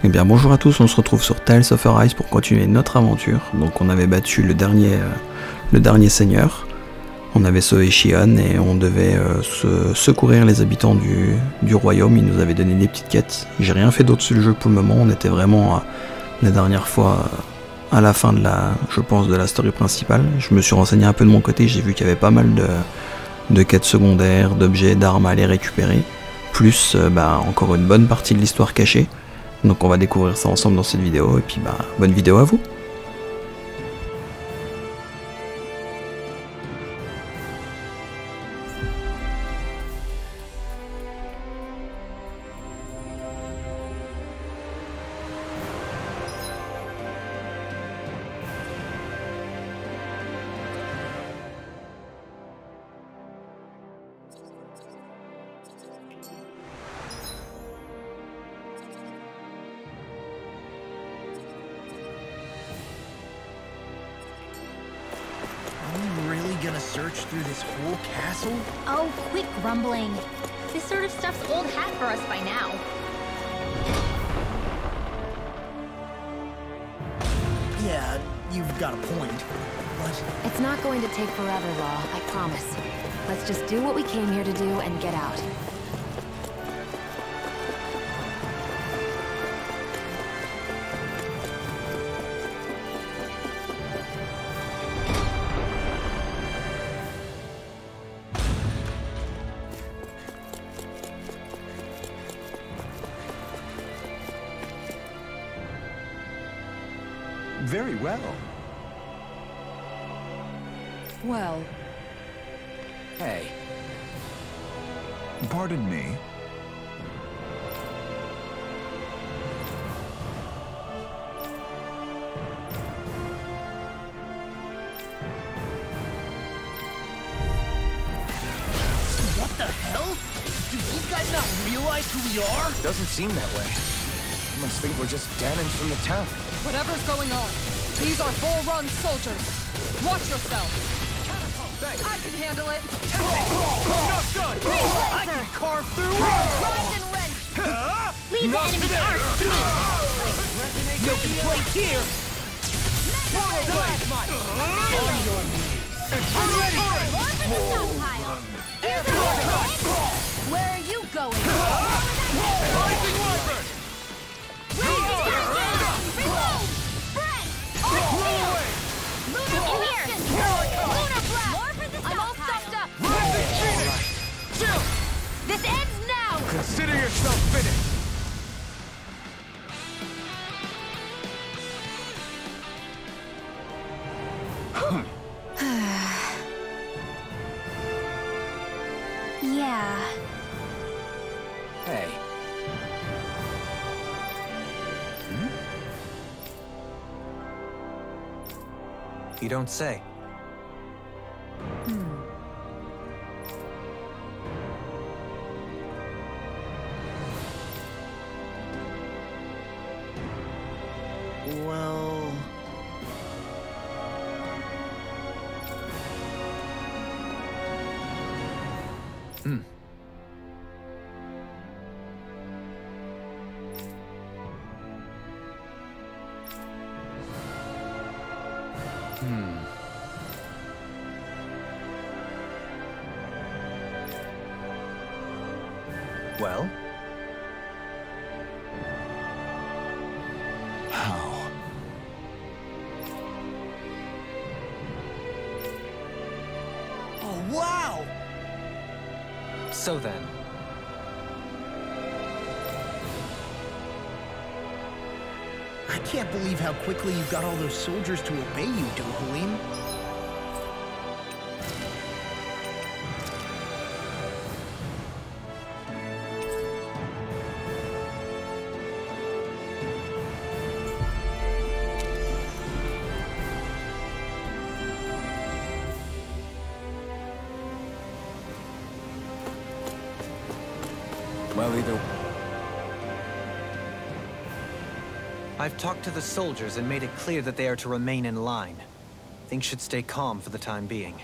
Eh bien bonjour à tous, on se retrouve sur Tales of Arise pour continuer notre aventure. Donc on avait battu le dernier seigneur, on avait sauvé Xi'an et on devait secourir les habitants du royaume. Il nous avait donné des petites quêtes. J'ai rien fait d'autre sur le jeu pour le moment, on était vraiment la dernière fois à la fin de je pense de la story principale. Je me suis renseigné un peu de mon côté, j'ai vu qu'il y avait pas mal de quêtes secondaires, d'objets, d'armes à aller récupérer, plus encore une bonne partie de l'histoire cachée. Donc on va découvrir ça ensemble dans cette vidéo, et puis bonne vidéo à vous. Gonna search through this whole castle? Oh, quit grumbling. This sort of stuff's old hat for us by now. Yeah, you've got a point, but... It's not going to take forever, Law, I promise. Let's just do what we came here to do and get out. Very well. Well... Hey. Pardon me? What the hell? Do these guys not realize who we are? Doesn't seem that way. They must think we're just Danins from the town. Whatever's going on, these are full-run soldiers. Watch yourself. I can handle it. Not done! I can carve through it! Grind and wrench. Leave the enemy arc. No complaint here! On your knees. I'm ready! Where are you going? Rising Wyvern! This ends now! Consider yourself finished! Yeah. Hey. You don't say. Well... Well? How? Oh, wow! So then. I can't believe how quickly you got all those soldiers to obey you, Dohalim. Well, either... I've talked to the soldiers and made it clear that they are to remain in line. Things should stay calm for the time being.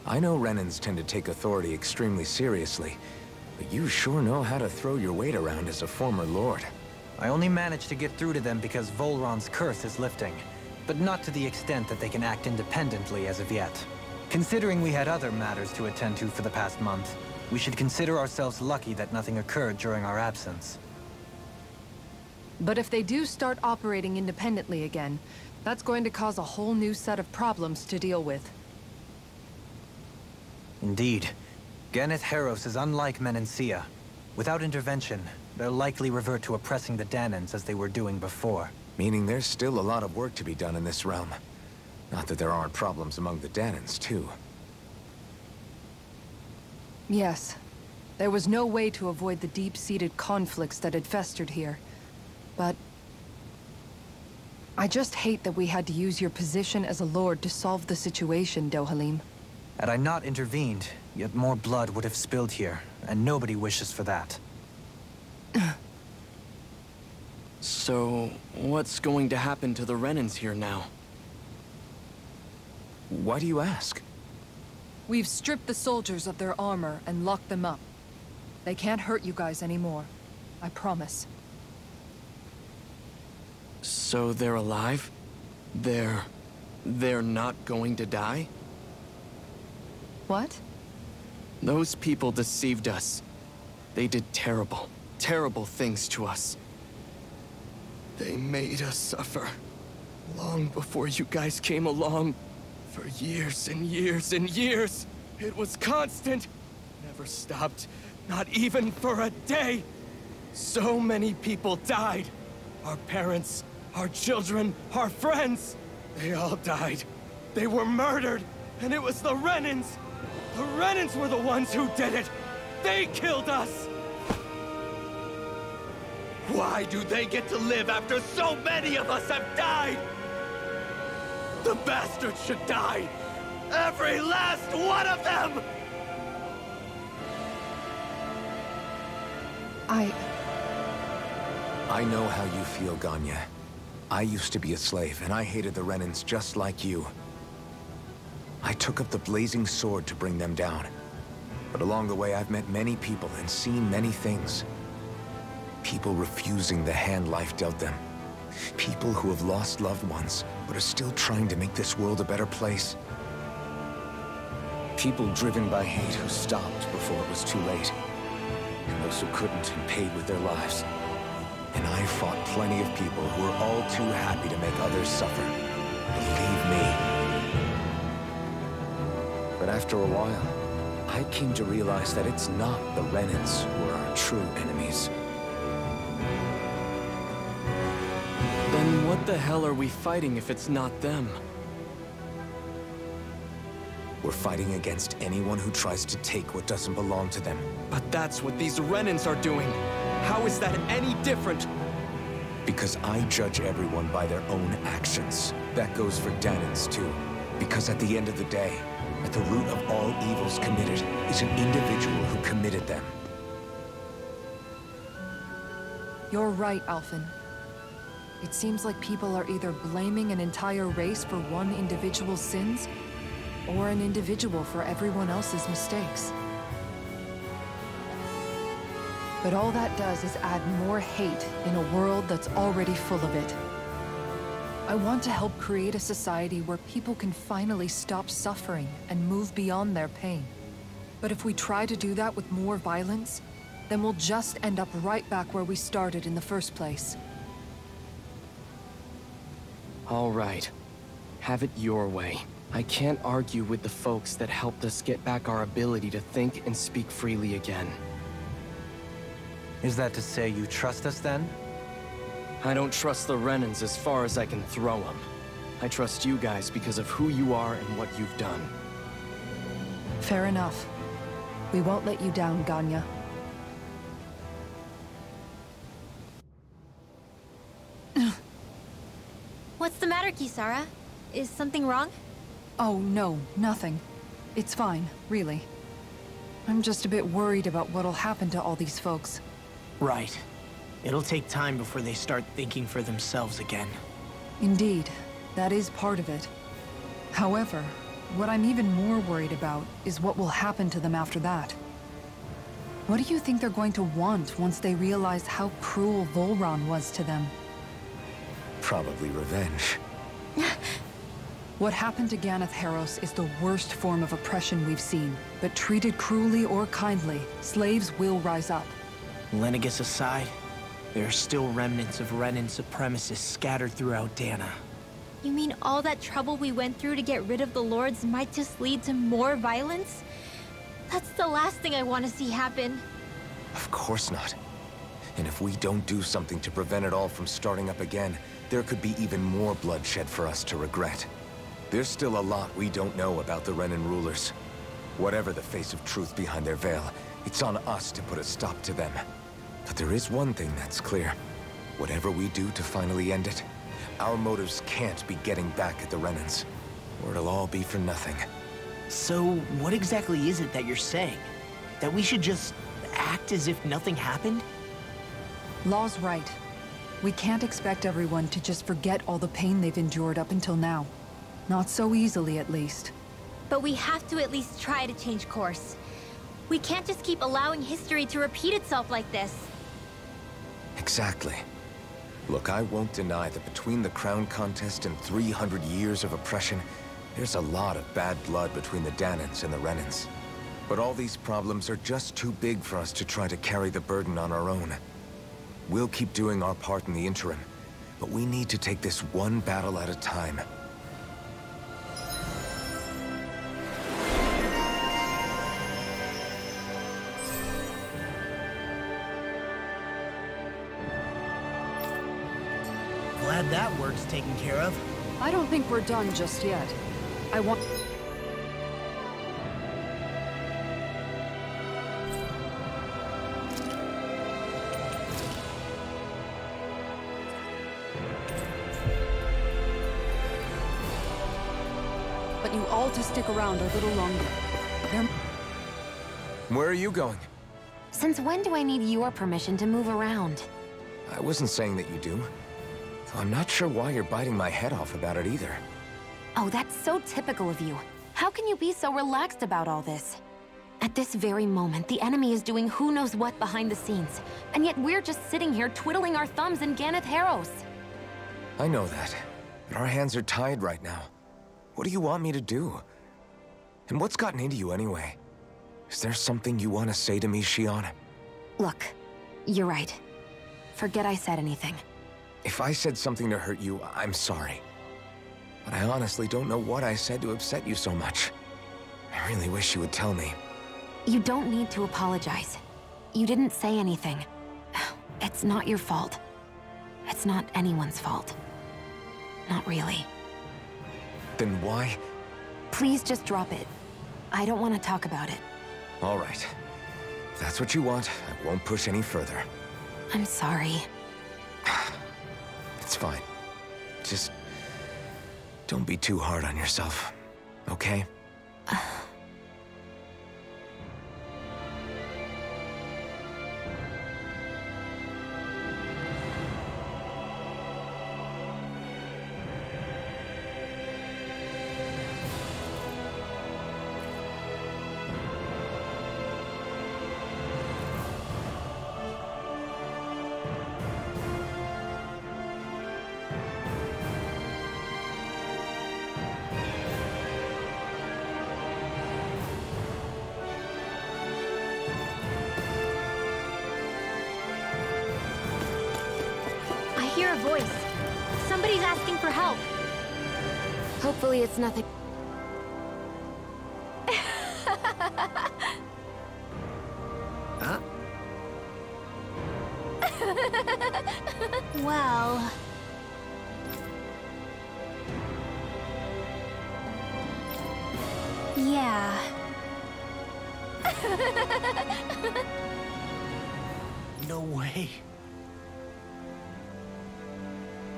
I know Renans tend to take authority extremely seriously, but you sure know how to throw your weight around as a former lord. I only managed to get through to them because Volron's curse is lifting, but not to the extent that they can act independently as of yet. Considering we had other matters to attend to for the past month, we should consider ourselves lucky that nothing occurred during our absence. But if they do start operating independently again, that's going to cause a whole new set of problems to deal with. Indeed. Geneth Heros is unlike Menancia. Without intervention, they'll likely revert to oppressing the Danans as they were doing before. Meaning there's still a lot of work to be done in this realm. Not that there aren't problems among the Danans, too. Yes. There was no way to avoid the deep-seated conflicts that had festered here. But I just hate that we had to use your position as a lord to solve the situation, Dohalim. Had I not intervened, yet more blood would have spilled here, and nobody wishes for that. So, what's going to happen to the Renans here now? Why do you ask? We've stripped the soldiers of their armor and locked them up. They can't hurt you guys anymore. I promise. So they're alive? They're not going to die? What? Those people deceived us. They did terrible, terrible things to us. They made us suffer. Long before you guys came along. For years and years and years. It was constant. Never stopped. Not even for a day. So many people died. Our parents, our children, our friends. They all died. They were murdered. And it was the Renans. The Renans were the ones who did it. They killed us. Why do they get to live after so many of us have died? The bastards should die! Every last one of them! I know how you feel, Ganya. I used to be a slave, and I hated the Renans just like you. I took up the blazing sword to bring them down. But along the way, I've met many people and seen many things. People refusing the hand life dealt them. People who have lost loved ones, but are still trying to make this world a better place. People driven by hate who stopped before it was too late. And those who couldn't and paid with their lives. And I fought plenty of people who were all too happy to make others suffer. Believe me. But after a while, I came to realize that it's not the Renans who are our true enemies. Then what the hell are we fighting if it's not them? We're fighting against anyone who tries to take what doesn't belong to them. But that's what these Renans are doing. How is that any different? Because I judge everyone by their own actions. That goes for Danans too. Because at the end of the day, at the root of all evils committed is an individual who committed them. You're right, Alphen. It seems like people are either blaming an entire race for one individual's sins, or an individual for everyone else's mistakes. But all that does is add more hate in a world that's already full of it. I want to help create a society where people can finally stop suffering and move beyond their pain. But if we try to do that with more violence, then we'll just end up right back where we started in the first place. All right. Have it your way. I can't argue with the folks that helped us get back our ability to think and speak freely again. Is that to say you trust us then? I don't trust the Renans as far as I can throw them. I trust you guys because of who you are and what you've done. Fair enough. We won't let you down, Ganya. What's the matter, Kisara? Is something wrong? Oh, no, nothing. It's fine, really. I'm just a bit worried about what'll happen to all these folks. Right. It'll take time before they start thinking for themselves again. Indeed, that is part of it. However, what I'm even more worried about is what will happen to them after that. What do you think they're going to want once they realize how cruel Volron was to them? Probably revenge. What happened to Ganeth Heros is the worst form of oppression we've seen. But treated cruelly or kindly, slaves will rise up. Lenegus aside, there are still remnants of Renan supremacists scattered throughout Dana. You mean all that trouble we went through to get rid of the Lords might just lead to more violence? That's the last thing I want to see happen. Of course not. And if we don't do something to prevent it all from starting up again, there could be even more bloodshed for us to regret. There's still a lot we don't know about the Renan rulers. Whatever the face of truth behind their veil, it's on us to put a stop to them. But there is one thing that's clear. Whatever we do to finally end it, our motives can't be getting back at the Renans, or it'll all be for nothing. So, what exactly is it that you're saying? That we should just act as if nothing happened? Law's right. We can't expect everyone to just forget all the pain they've endured up until now. Not so easily, at least. But we have to at least try to change course. We can't just keep allowing history to repeat itself like this. Exactly. Look, I won't deny that between the crown contest and 300 years of oppression, there's a lot of bad blood between the Danans and the Renans. But all these problems are just too big for us to try to carry the burden on our own. We'll keep doing our part in the interim, but we need to take this one battle at a time. Glad that work's taken care of. I don't think we're done just yet. I want... But you all to stick around a little longer. Where are you going? Since when do I need your permission to move around? I wasn't saying that you do. Though I'm not sure why you're biting my head off about it either. Oh, that's so typical of you. How can you be so relaxed about all this? At this very moment, the enemy is doing who knows what behind the scenes, and yet we're just sitting here twiddling our thumbs in Ganeth Heros. I know that, but our hands are tied right now. What do you want me to do? And what's gotten into you anyway? Is there something you want to say to me, Shion? Look, you're right. Forget I said anything. If I said something to hurt you, I'm sorry. But I honestly don't know what I said to upset you so much. I really wish you would tell me. You don't need to apologize. You didn't say anything. It's not your fault. It's not anyone's fault. Not really. Then why? Please just drop it. I don't want to talk about it. All right. If that's what you want, I won't push any further. I'm sorry. It's fine. Just don't be too hard on yourself, okay? I hear a voice. Somebody's asking for help. Hopefully it's nothing. Huh? Well... yeah. No way.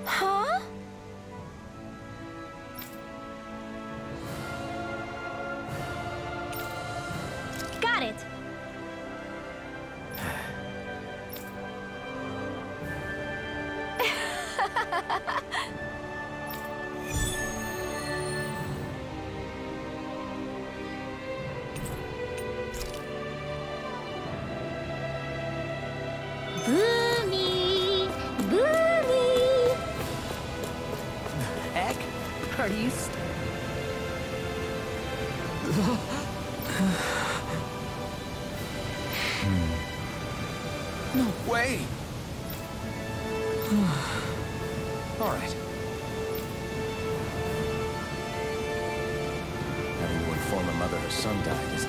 Huh? Got it. Are you No way! All right. Having to inform a mother her son died is...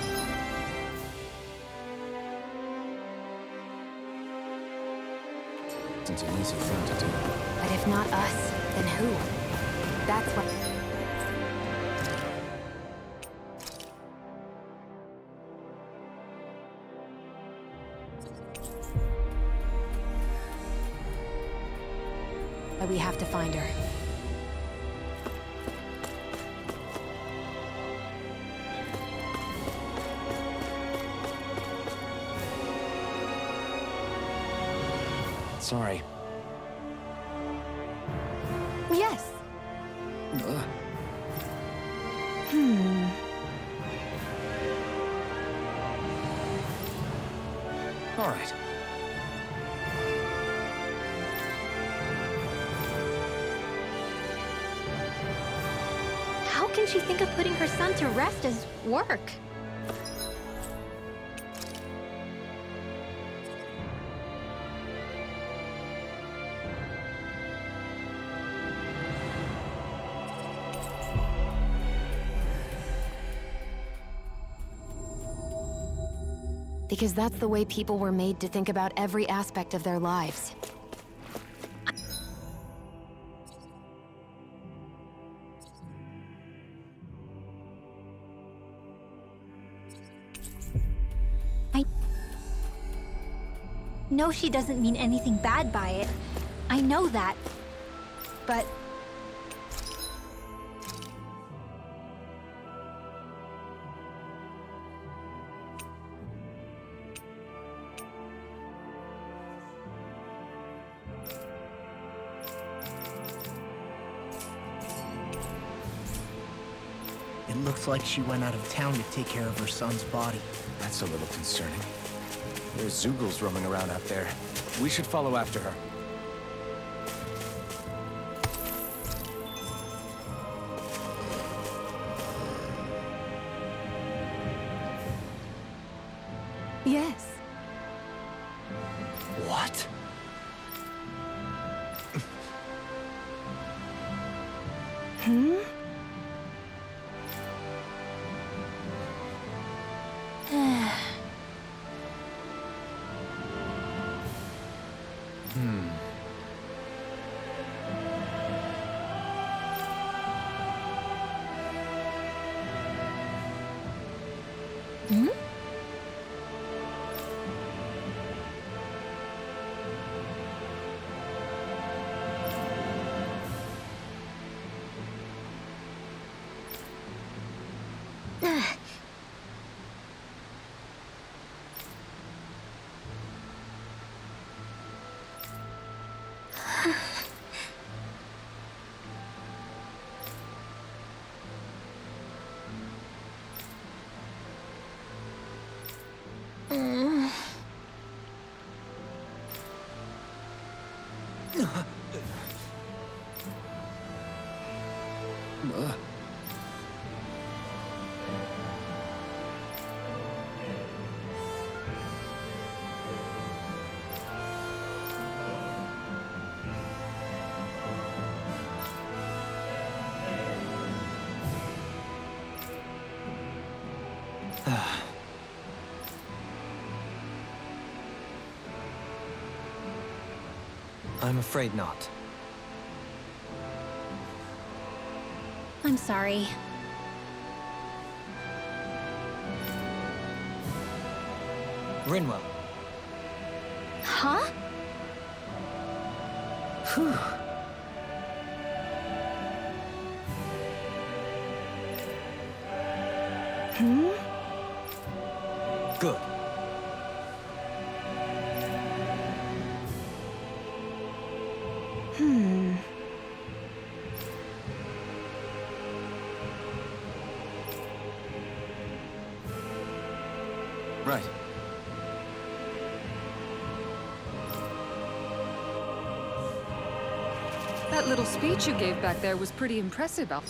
isn't an easy thing to do. But if not us, then who? That's what... we have to find her. Sorry. Yes. All right. How can she think of putting her son to rest as work? Because that's the way people were made to think about every aspect of their lives. No, she doesn't mean anything bad by it. I know that. But... It looks like she went out of town to take care of her son's body. That's a little concerning. There's Zoogles roaming around out there. We should follow after her. Yes. What? I'm afraid not. I'm sorry. Rinwell. Huh? Whew. Good. Right. That little speech you gave back there was pretty impressive, Al.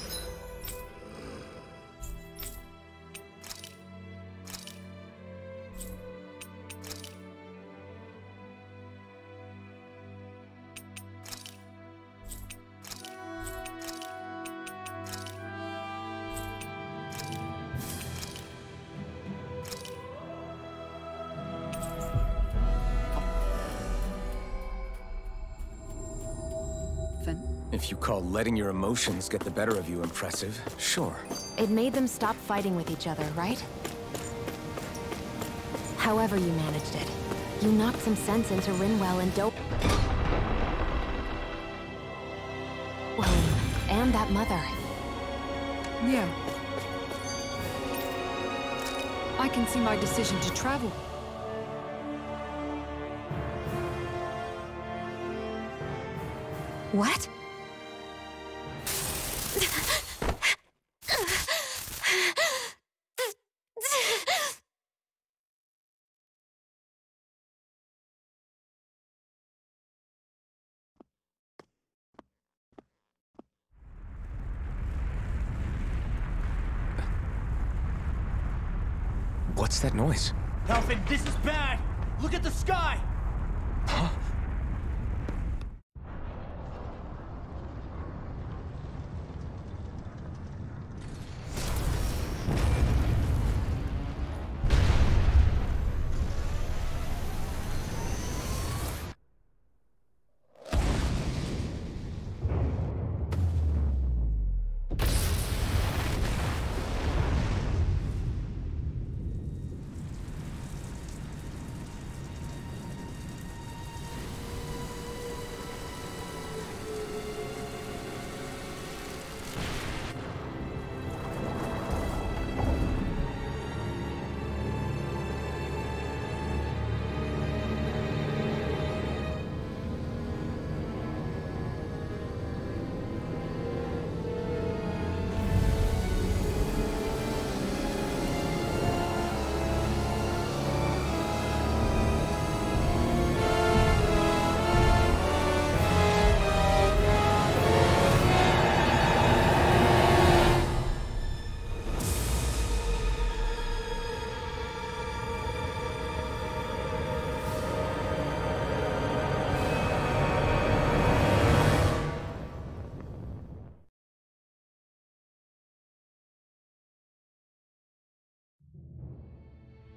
If you call letting your emotions get the better of you impressive, sure. It made them stop fighting with each other, right? However you managed it, you knocked some sense into Rinwell and dope. William, and that mother. Yeah. I can see my decision to travel. What? What's that noise? Alfred, this is bad! Look at the sky! Huh?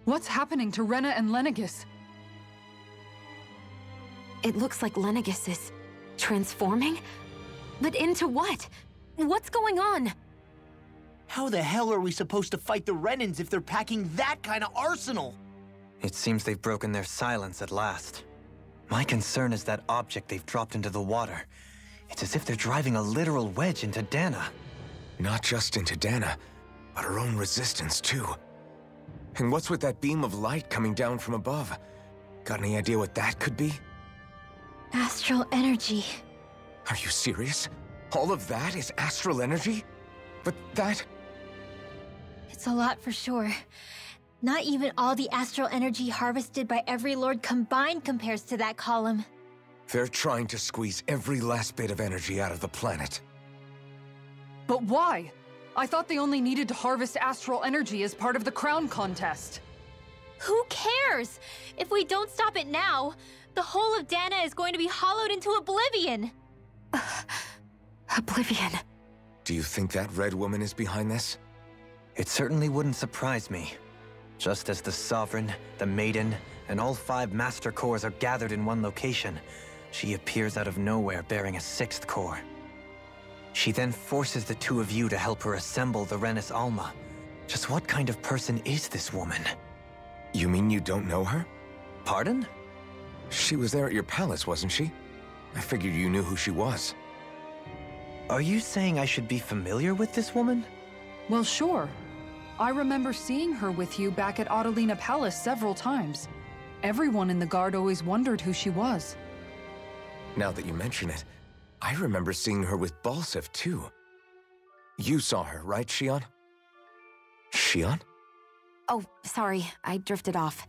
What's happening to Rena and Lenegis? It looks like Lenegis is transforming? But into what? What's going on? How the hell are we supposed to fight the Renans if they're packing that kind of arsenal? It seems they've broken their silence at last. My concern is that object they've dropped into the water. It's as if they're driving a literal wedge into Dana. Not just into Dana, but her own resistance too. And what's with that beam of light coming down from above? Got any idea what that could be? Astral energy. Are you serious? All of that is astral energy? But that... It's a lot for sure. Not even all the astral energy harvested by every lord combined compares to that column. They're trying to squeeze every last bit of energy out of the planet. But why? I thought they only needed to harvest astral energy as part of the crown contest. Who cares? If we don't stop it now, the whole of Dana is going to be hollowed into oblivion. Oblivion. Do you think that red woman is behind this? It certainly wouldn't surprise me. Just as the Sovereign, the Maiden, and all 5 Master Cores are gathered in one location, she appears out of nowhere bearing a 6th core. She then forces the 2 of you to help her assemble the Renis Alma. Just what kind of person is this woman? You mean you don't know her? Pardon? She was there at your palace, wasn't she? I figured you knew who she was. Are you saying I should be familiar with this woman? Well, sure. I remember seeing her with you back at Adelina Palace several times. Everyone in the guard always wondered who she was. Now that you mention it, I remember seeing her with Balsef, too. You saw her, right, Shion? Shion? Oh, sorry, I drifted off.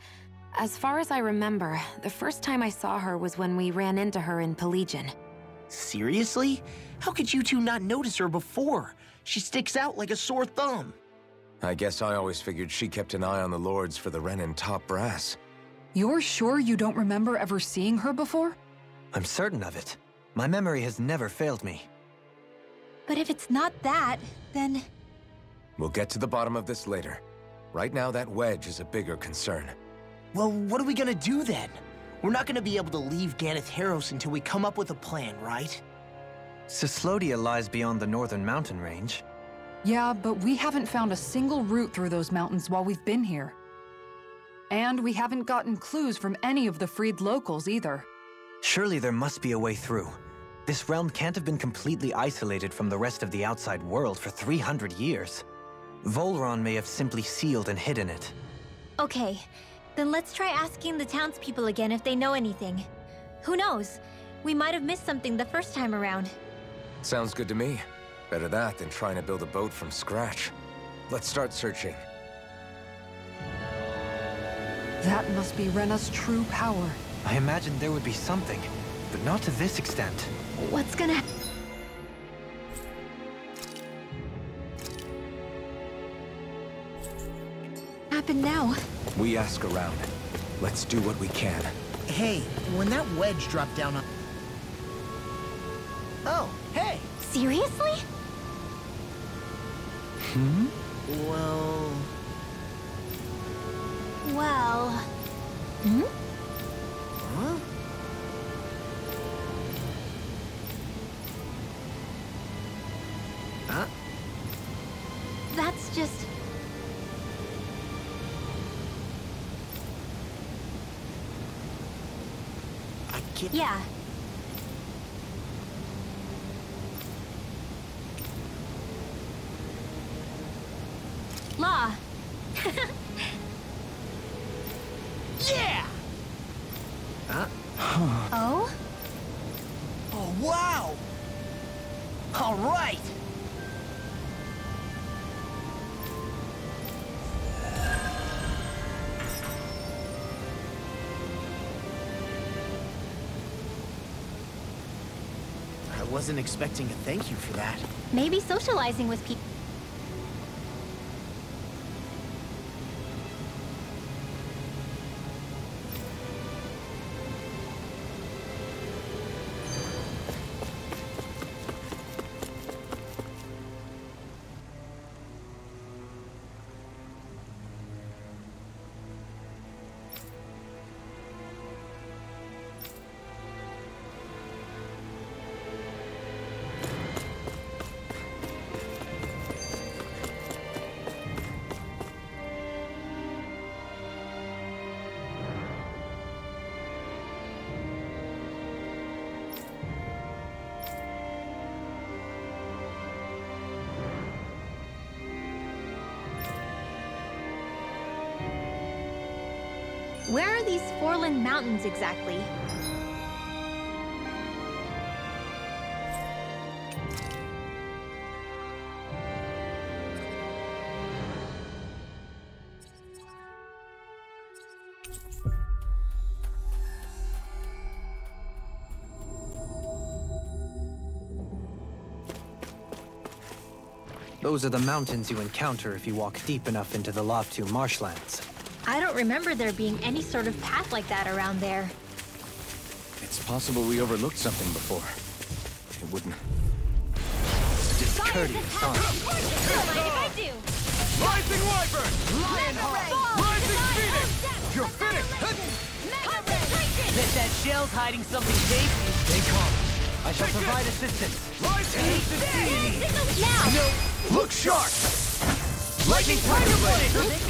As far as I remember, the first time I saw her was when we ran into her in Pelagian. Seriously? How could you two not notice her before? She sticks out like a sore thumb. I guess I always figured she kept an eye on the lords for the Renin top brass. You're sure you don't remember ever seeing her before? I'm certain of it. My memory has never failed me. But if it's not that, then... We'll get to the bottom of this later. Right now, that wedge is a bigger concern. Well, what are we gonna do then? We're not gonna be able to leave Ganatheros until we come up with a plan, right? Cyslodia lies beyond the northern mountain range. Yeah, but we haven't found a single route through those mountains while we've been here. And we haven't gotten clues from any of the freed locals either. Surely there must be a way through. This realm can't have been completely isolated from the rest of the outside world for 300 years. Volron may have simply sealed and hidden it. Okay, then let's try asking the townspeople again if they know anything. Who knows? We might have missed something the first time around. Sounds good to me. Better that than trying to build a boat from scratch. Let's start searching. That must be Rena's true power. I imagined there would be something, but not to this extent. What's gonna happen now? We ask around. Let's do what we can. Hey, when that wedge dropped down on... Oh, hey! Seriously? Well... Well... Huh? Huh? That's just... I can't... Yeah. Law. Yeah! Huh? Oh? Oh, wow! All right! I wasn't expecting a thank you for that. Maybe socializing with people. Where are these Foreland Mountains exactly? Those are the mountains you encounter if you walk deep enough into the Loftu marshlands. I don't remember there being any sort of path like that around there. It's possible we overlooked something before. It wouldn't... Discourteous, honestly. Don't mind if I do. Rising Wyvern! Lionheart! Rising Phoenix! You're finished! Bet that shell's hiding something tasty. Stay calm. I shall provide assistance. Rising Insidieux! Now! No! Look sharp! Lightning Tiger Blade!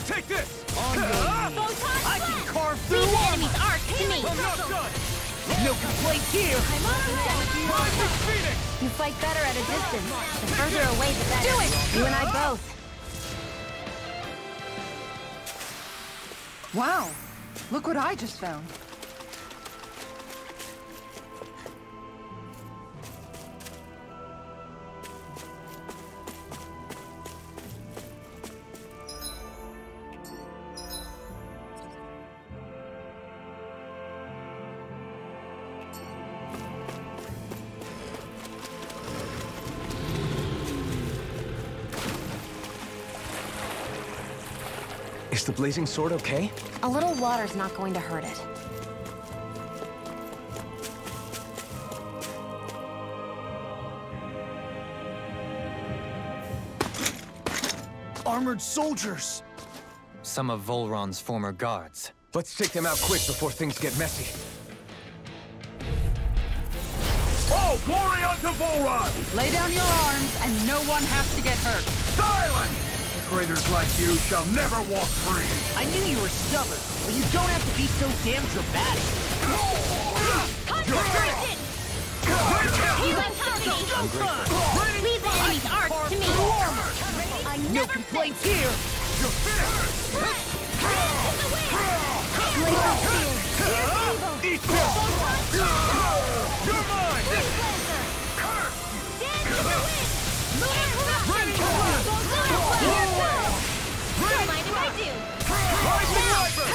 Take this! On your I can carve through the armor. enemy's arc to me! I'm not done! No complaints here. Rising Phoenix! You fight better at a distance. The further away, the better. Do it! You and I both. Wow! Look what I just found. Is the blazing sword okay? A little water's not going to hurt it. Armored soldiers! Some of Volron's former guards. Let's take them out quick before things get messy. Oh, glory unto Volron! Lay down your arms, and no one has to get hurt. Silence! Traitors like you shall never walk free! I knew you were stubborn, but you don't have to be so damn dramatic. Concentration! You untouch me! Leave the enemy's arc to me! I No never complaints here! You're finished! Eat this! You're mine! Ready! Don't mind if I do! Rising Viper!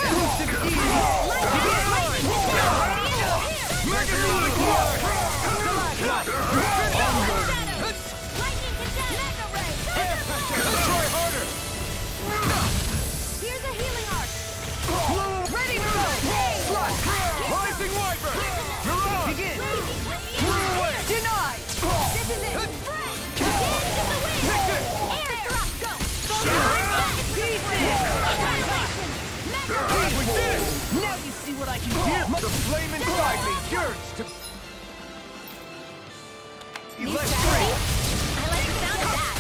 Try harder! Here's a healing arc! Ready to go! Rising Viper! You're on! Begin! Denied! This is it! Air drop, go! We did it! Now you see what I can do! The flame inside me yearns to... Let's free! I like the sound of that!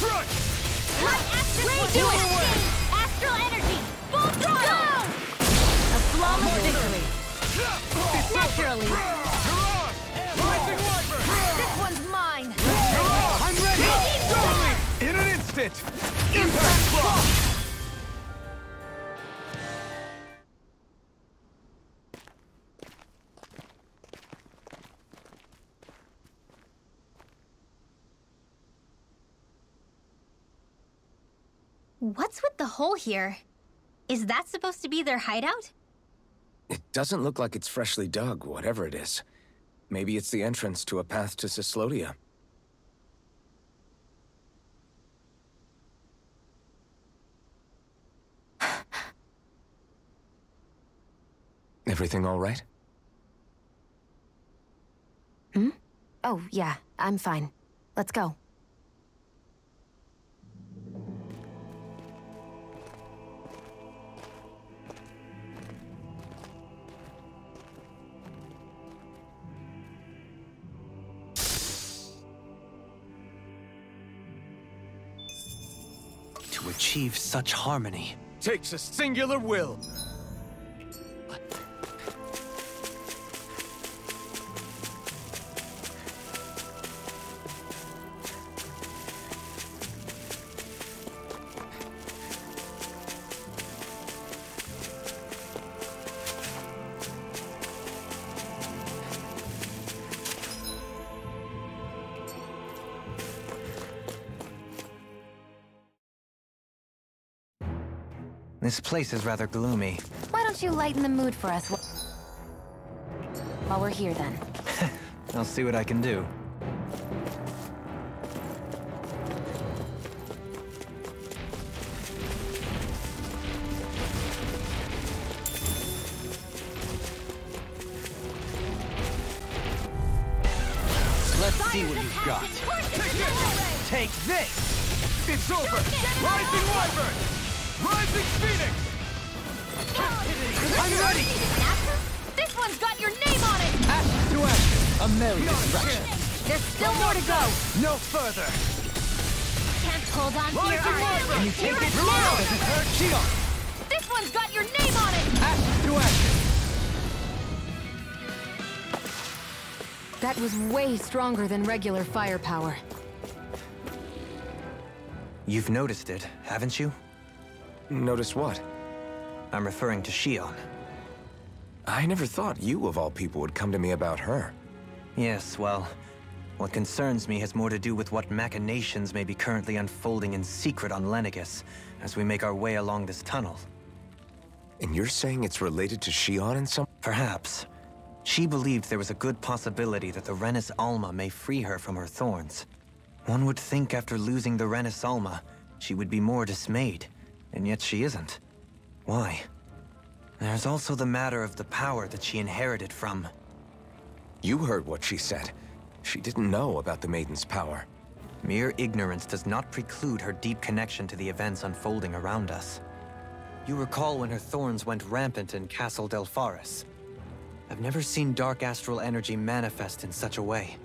Strike! Do it! Astral energy! Full throttle! A flawless victory. Naturally! You're on! Rising Viper! This one's mine! I'm ready! Totally! In an instant! Impact block! What's with the hole here? Is that supposed to be their hideout? It doesn't look like it's freshly dug, whatever it is. Maybe it's the entrance to a path to Syslodia. Everything all right? Oh, yeah, I'm fine. Let's go. To achieve such harmony. Takes a singular will. This place is rather gloomy. Why don't you lighten the mood for us while we're here, then? I'll see what I can do. Let's see what you've got. Take this! It's over! Rising Wyvern! Rising Phoenix! I'm ready! This one's got your name on it! Ash to ash, a merry distraction. There's still more to go! No further. Can't hold on to your Rising arm! Wyvern! Here it Reload! now! Does it hurt? Shion. This one's got your name on it! Ash to ash. That was way stronger than regular firepower. You've noticed it, haven't you? Notice what? I'm referring to Shion. I never thought you, of all people, would come to me about her. Yes, well, what concerns me has more to do with what machinations may be currently unfolding in secret on Lenegis as we make our way along this tunnel. And you're saying it's related to Shion in some... Perhaps. She believed there was a good possibility that the Renis Alma may free her from her thorns. One would think after losing the Renis Alma, she would be more dismayed, and yet she isn't. Why? There's also the matter of the power that she inherited from... You heard what she said. She didn't know about the Maiden's power. Mere ignorance does not preclude her deep connection to the events unfolding around us. You recall when her thorns went rampant in Castle Delpharis. I've never seen dark astral energy manifest in such a way.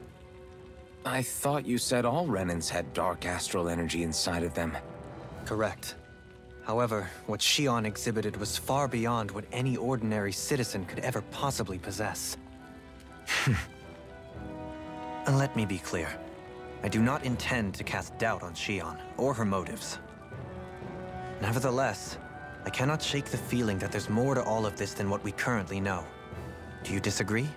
I thought you said all Renans had dark astral energy inside of them. Correct. However, what Shion exhibited was far beyond what any ordinary citizen could ever possibly possess. And let me be clear. I do not intend to cast doubt on Shion, or her motives. Nevertheless, I cannot shake the feeling that there's more to all of this than what we currently know. Do you disagree?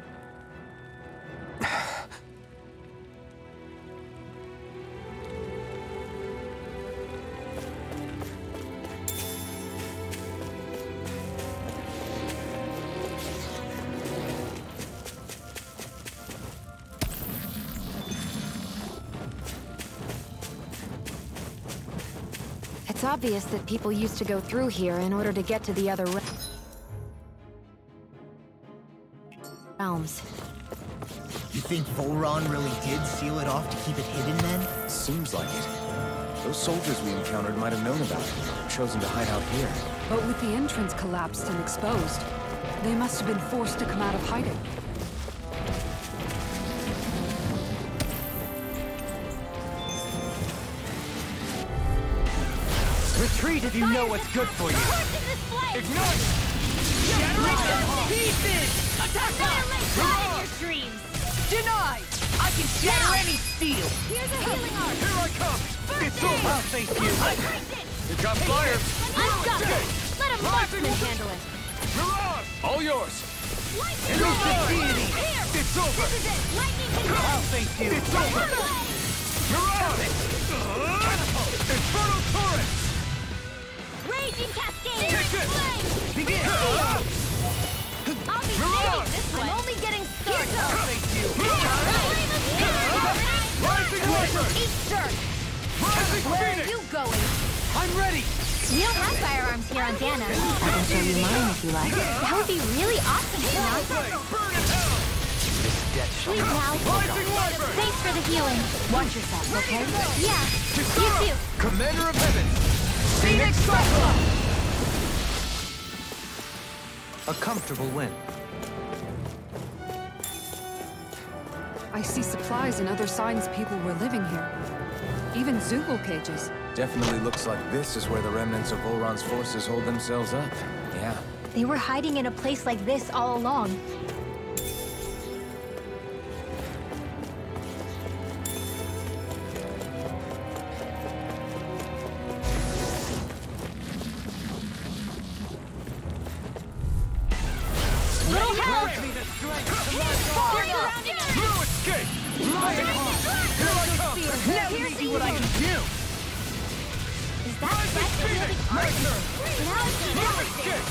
It's obvious that people used to go through here in order to get to the other realms. You think Volron really did seal it off to keep it hidden then? Seems like it. Those soldiers we encountered might have known about it, chosen to hide out here. But with the entrance collapsed and exposed, they must have been forced to come out of hiding. Retreat if you know what's good for you. Ignite! Shatter pieces! Attack Your dreams. Denied! I can shatter any steel! Here's a healing arm. Here I come! It's over! I'll face you! You got fire! I've got it. Let him marksman handle it. Mirage! All yours! Lightning Release the Here. deity! It's over! This is it. Lightning control. I'll face you! It's over! Mirage! Infernal torrent! Raging cascade. Kick it! Flame. Begin! I'll be Mirage! saving this one. I'm only getting started. I'll face you! Rising Rising Viper! Eat dirt. Rising Where are Phoenix! you going? I'm ready! We don't have firearms here on Dana. I can show you mine if you like. That would be really awesome, Dana. Burn in hell! Sleep now. Rising Viper! Thanks for the healing. Watch yourself, okay? Yeah. You too. Commander of Heaven! Phoenix Cyclops! A comfortable win. I see supplies and other signs people were living here. Even Zoogle cages. Definitely looks like this is where the remnants of Volron's forces hold themselves up. Yeah. They were hiding in a place like this all along. Little help! Blue escape! Fire! Here I come! Now you see what I can do! Is that wielding arms? Now it's Blue escape!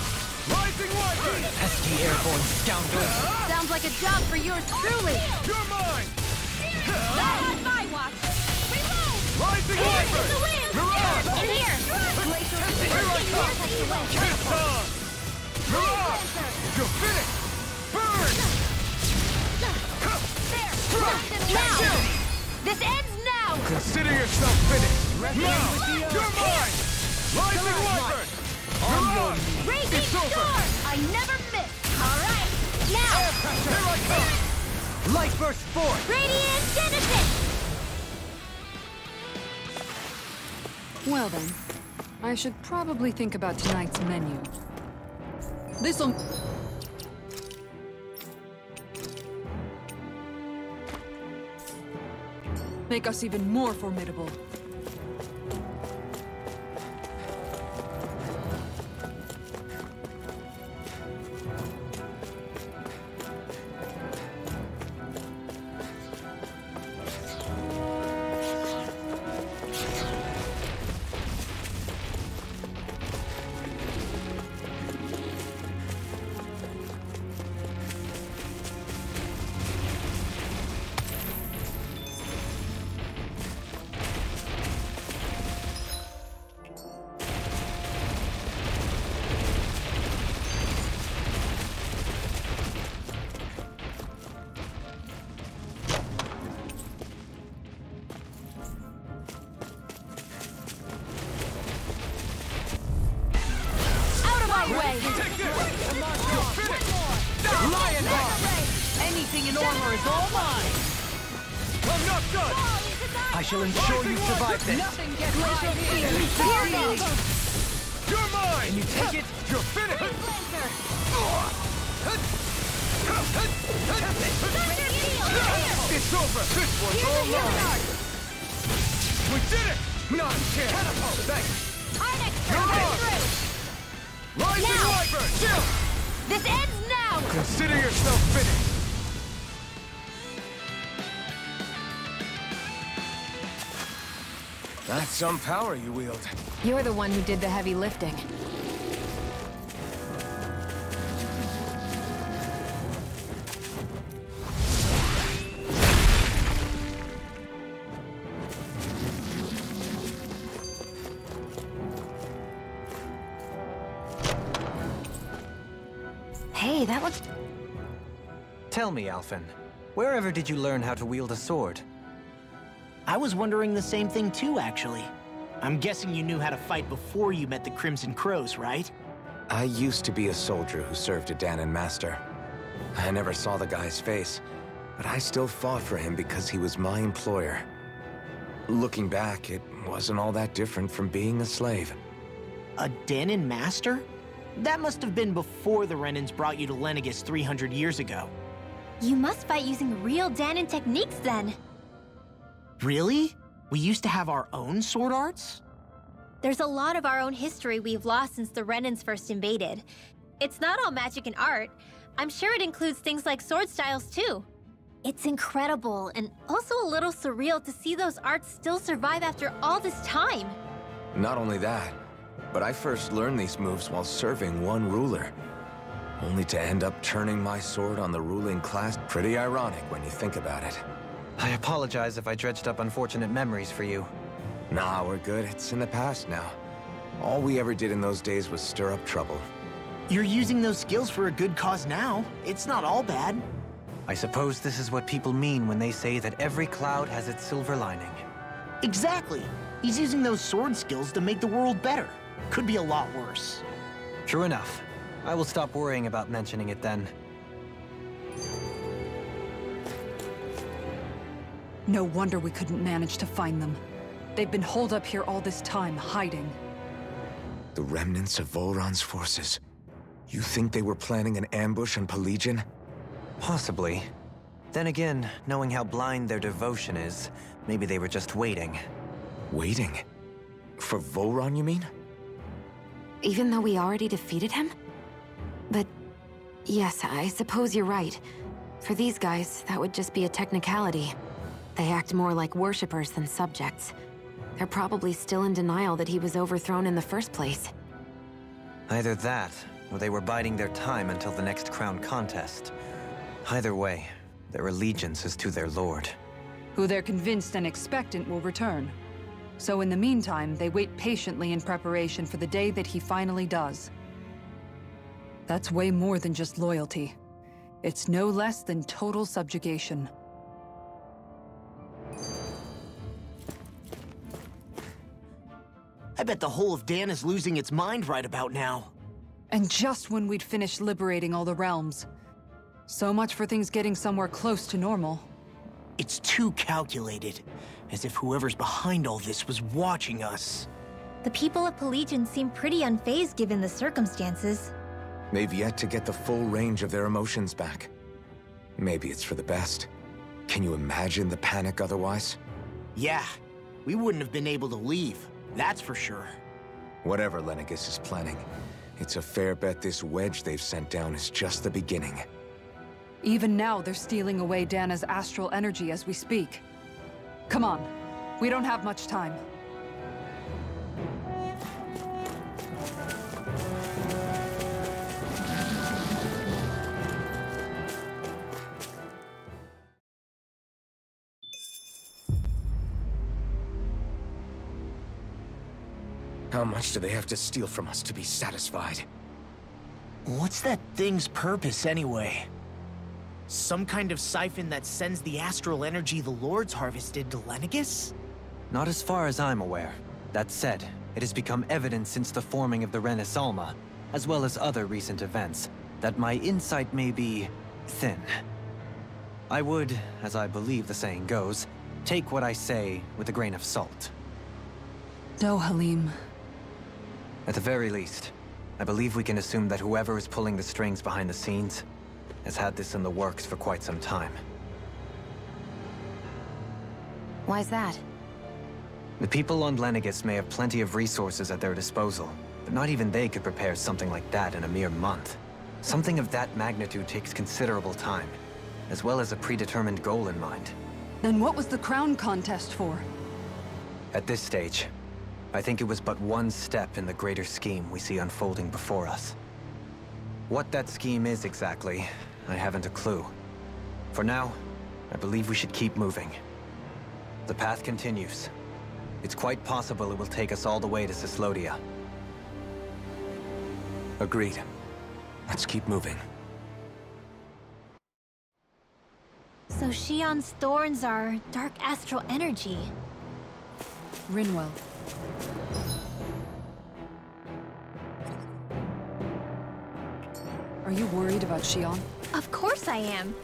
Rising Wyvern! Pesky airborne scoundrels! Sounds like a job for yours truly. You're mine! Not on my watch. Reload! Rising Here's Wyvern! the wind! Mirage! In here! Here I come! Kiss on! Mirage! You're finished! Burn! Now! This ends now! Consider yourself finished! Now! You're mine! Rising Wyvern! Mirage! Raging It's over! storm! I never miss! Alright! Now! Here I come! Light burst forth! Radiant Genesis! Well then, I should probably think about tonight's menu. This'll... make us even more formidable. Everything in armor is all mine! I'm not done! I shall ensure you survive this. Nothing gets by me. You're mine! Can you take it? You're finished! It's over! This one's all mine! We did it! Not a chance! Thanks! Our next You're turn, on! through! Rise and Wyvern! Chill! This ends now! Consider yourself finished! That's some power you wield. You're the one who did the heavy lifting. Hey, that looks... Tell me, Alphen, wherever did you learn how to wield a sword? I was wondering the same thing too, actually. I'm guessing you knew how to fight before you met the Crimson Crows, right? I used to be a soldier who served a Danon master. I never saw the guy's face, but I still fought for him because he was my employer. Looking back, it wasn't all that different from being a slave. A Danon master? That must have been before the Renans brought you to Lenegis 300 years ago. You must fight using real Danon techniques then. Really? We used to have our own sword arts? There's a lot of our own history we've lost since the Renans first invaded. It's not all magic and art. I'm sure it includes things like sword styles too. It's incredible and also a little surreal to see those arts still survive after all this time. Not only that, but I first learned these moves while serving one ruler. Only to end up turning my sword on the ruling class. Pretty ironic when you think about it. I apologize if I dredged up unfortunate memories for you. Nah, we're good. It's in the past now. All we ever did in those days was stir up trouble. You're using those skills for a good cause now. It's not all bad. I suppose this is what people mean when they say that every cloud has its silver lining. Exactly. He's using those sword skills to make the world better. Could be a lot worse. True enough. I will stop worrying about mentioning it then. No wonder we couldn't manage to find them. They've been holed up here all this time, hiding. The remnants of Volron's forces. You think they were planning an ambush on Pelegion? Possibly. Then again, knowing how blind their devotion is, maybe they were just waiting. Waiting? For Volron, you mean? Even though we already defeated him? But yes, I suppose you're right. For these guys, that would just be a technicality. They act more like worshippers than subjects. They're probably still in denial that he was overthrown in the first place. Either that, or they were biding their time until the next crown contest. Either way, their allegiance is to their lord. Who they're convinced and expectant will return. So in the meantime, they wait patiently in preparation for the day that he finally does. That's way more than just loyalty. It's no less than total subjugation. I bet the whole of Dan is losing its mind right about now. And just when we'd finished liberating all the realms. So much for things getting somewhere close to normal. It's too calculated, as if whoever's behind all this was watching us. The people of Pelegion seem pretty unfazed given the circumstances. They've yet to get the full range of their emotions back. Maybe it's for the best. Can you imagine the panic otherwise? Yeah, we wouldn't have been able to leave, that's for sure. Whatever Lenegis is planning, it's a fair bet this wedge they've sent down is just the beginning. Even now, they're stealing away Dana's astral energy as we speak. Come on, we don't have much time. How much do they have to steal from us to be satisfied? What's that thing's purpose anyway? Some kind of siphon that sends the astral energy the Lords harvested to Lenegis? Not as far as I'm aware. That said, it has become evident since the forming of the Renaissance, as well as other recent events, that my insight may be thin. I would, as I believe the saying goes, take what I say with a grain of salt. No, Halim. At the very least, I believe we can assume that whoever is pulling the strings behind the scenes has had this in the works for quite some time. Why's that? The people on Lenegis may have plenty of resources at their disposal, but not even they could prepare something like that in a mere month. Something of that magnitude takes considerable time, as well as a predetermined goal in mind. Then what was the crown contest for? At this stage, I think it was but one step in the greater scheme we see unfolding before us. What that scheme is exactly, I haven't a clue. For now, I believe we should keep moving. The path continues. It's quite possible it will take us all the way to Cislodia. Agreed. Let's keep moving. So Shion's thorns are dark astral energy. Rinwell. Are you worried about Shion? Of course I am.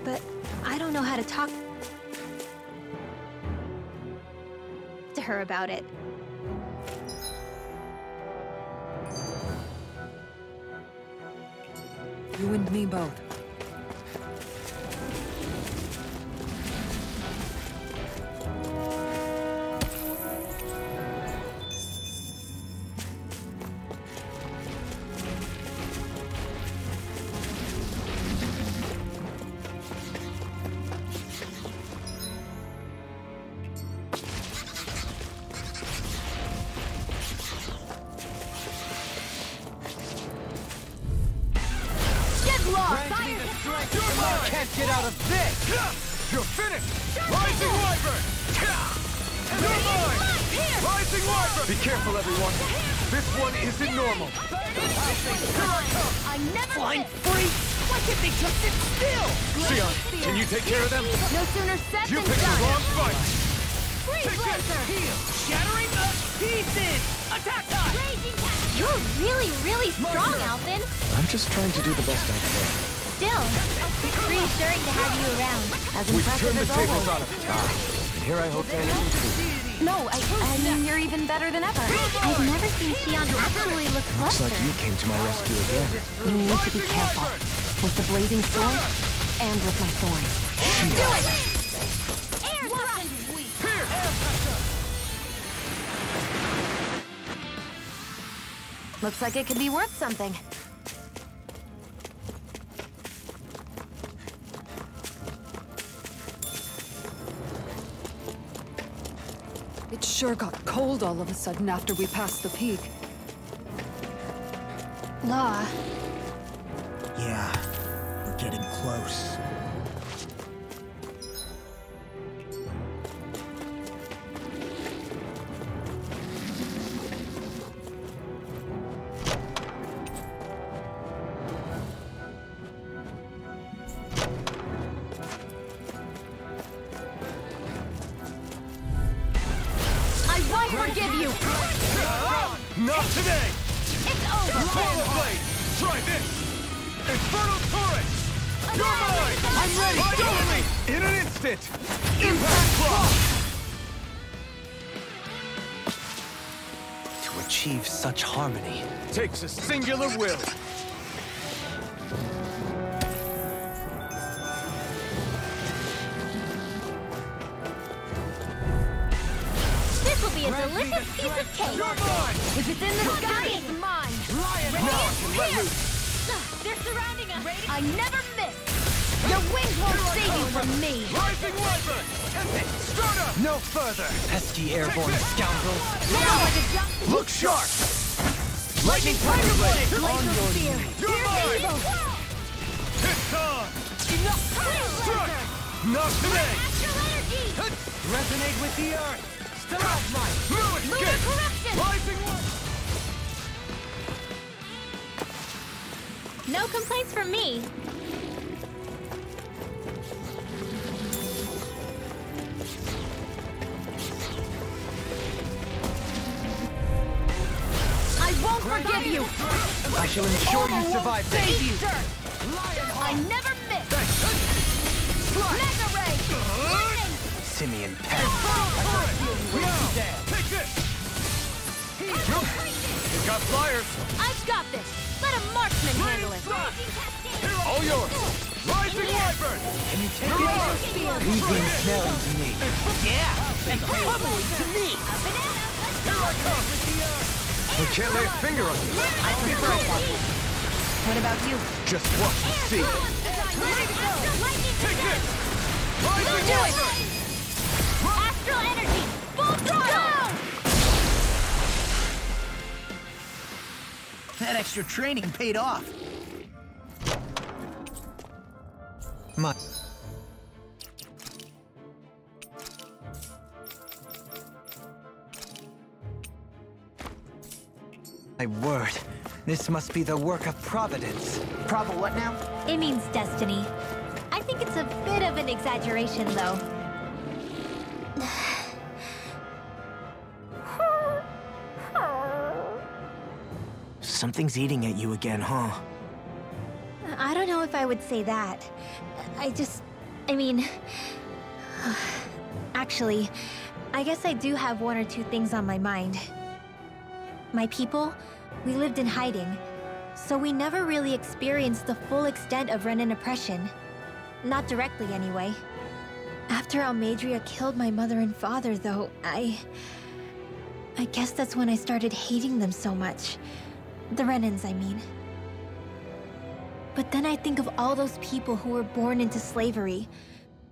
But I don't know how to talk to her about it. You and me both. Get out of this! You're finished! Rising Wyvern! You're mine! Rising Wyvern! Be careful, everyone! This one isn't normal! Here I come! I never flying freak! Why can't they just sit still? Shion, can you take care of them? No sooner said You than picked the done! wrong fight! Freeze laser! Heal! Shattering the pieces! Attack time! You're really, really strong, Alvin. I'm just trying to do the best I can. Still, it's reassuring to have you around. As We've impressive turned the as tables always. on him. And here I hope to end it. No, I mean you're even better than ever. I've never seen Shion actually look Looks closer. like you came to my rescue again. You need to be careful. With the blazing sword, and with my thorn. Do it! Air thrust! Looks like it could be worth something. It sure got cold all of a sudden after we passed the peak. Law. Yeah, we're getting close. Forgive you! Not today! It's over! Swallow Blade! Try this! Infernal Torrent! You're mine! I'm ready! Follow me! In an instant! Impact Block! To achieve such harmony Takes a singular will. Be a delicious piece of cake. You're mine! If it's in the sky, it's mine! Now I can let loose! They're surrounding us. I never miss! Your wings won't save you from me! Rising Wyvern! Start up! no further! Pesky airborne scoundrels! Now like a jump! Look sharp! Lightning Thunder Blade! Laser Spear! You're mine! It's on! Enough! Strike! Not today! Astral energy. Resonate with the earth! Stalagmite! No escape! Corruption. Rising Wyvern! No complaints from me. I won't forgive you! I shall ensure you survive this! Save you! I never miss! Mega Ray! Simeon Pet. Take this! You've got flyers! I've got this! Let a marksman handle it! All yours! Rising Wyvern! Can you take it? Leaving smelling to me. Yeah, and probably to me. Here I come! I can't lay a finger on you. I'll be right back. What about you? Just watch and see. Take this! Rising Wyvern! Astral energy! Full throttle! That extra training paid off. My word. This must be the work of Providence. Proper what now? It means destiny. I think it's a bit of an exaggeration, though. Something's eating at you again, huh? I don't know if I would say that. I mean... Actually, I guess I do have one or two things on my mind. My people, we lived in hiding, so we never really experienced the full extent of Renan oppression. Not directly, anyway. After Almadria killed my mother and father, though, I guess that's when I started hating them so much. The Renans, I mean. But then I think of all those people who were born into slavery.